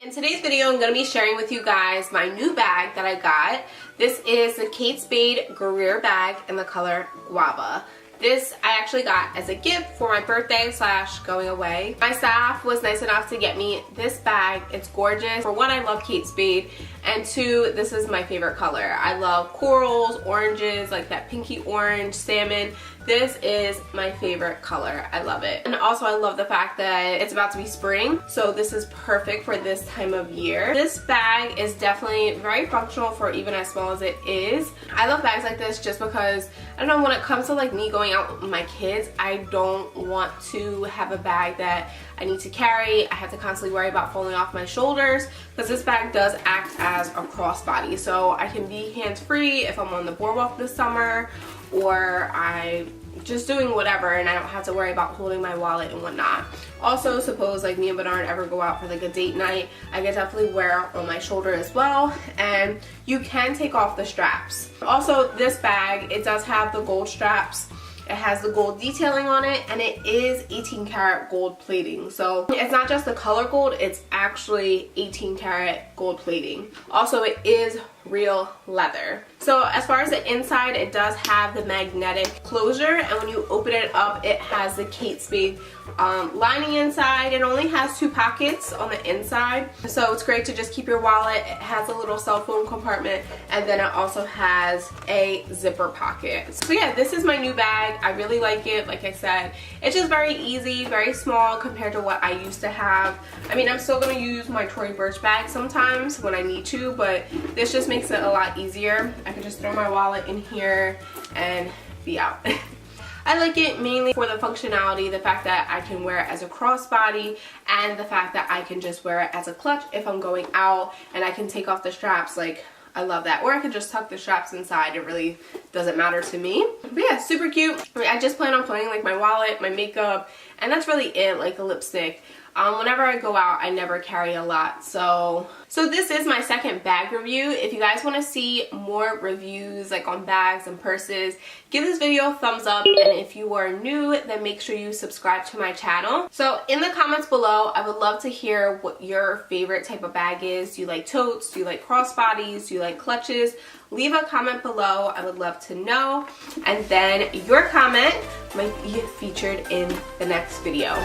In today's video, I'm going to be sharing with you guys my new bag that I got. This is the Spade Greer bag in the color Guava. This I actually got as a gift for my birthday / going away. My staff was nice enough to get me this bag. It's gorgeous. For one, I love Kate Spade, and two, this is my favorite color. I love corals, oranges, like that pinky orange, salmon. This is my favorite color. I love it. And also I love the fact that it's about to be spring, so this is perfect for this time of year. This bag is definitely very functional for even as small as it is. I love bags like this just because, I don't know, when it comes to like me going out with my kids, I don't want to have a bag that I need to carry. I have to constantly worry about falling off my shoulders, because this bag does act as a crossbody, so I can be hands-free if I'm on the boardwalk this summer, or I just doing whatever, and I don't have to worry about holding my wallet and whatnot. Also, suppose like me and Bernard ever go out for like a date night, I can definitely wear it on my shoulder as well, and you can take off the straps. Also, this bag, it does have the gold straps. It has the gold detailing on it, and it is 18 karat gold plating. So it's not just the color gold, it's actually 18 karat gold plating. Also, it is real leather. So as far as the inside, it does have the magnetic closure, and when you open it up, it has the Kate Spade lining inside. It only has 2 pockets on the inside, so it's great to just keep your wallet. It has a little cell phone compartment, and then it also has a zipper pocket. So yeah, this is my new bag. I really like it. Like I said, it's just very easy, very small compared to what I used to have. I mean, I'm still going to use my Tory Burch bag sometimes when I need to, but this just makes it a lot easier. I can just throw my wallet in here and be out. I like it mainly for the functionality, the fact that I can wear it as a crossbody, and the fact that I can just wear it as a clutch if I'm going out, and I can take off the straps. Like, I love that. Or I could just tuck the straps inside. It really doesn't matter to me. But yeah, super cute. I mean, I just plan on putting like my wallet, my makeup, and that's really it, like a lipstick. Whenever I go out, I never carry a lot. So this is my second bag review. If you guys want to see more reviews like on bags and purses, give this video a thumbs up. And if you are new, then make sure you subscribe to my channel. So in the comments below, I would love to hear what your favorite type of bag is. Do you like totes? Do you like crossbodies? Do you like clutches? Leave a comment below. I would love to know. And then your comment might be featured in the next video.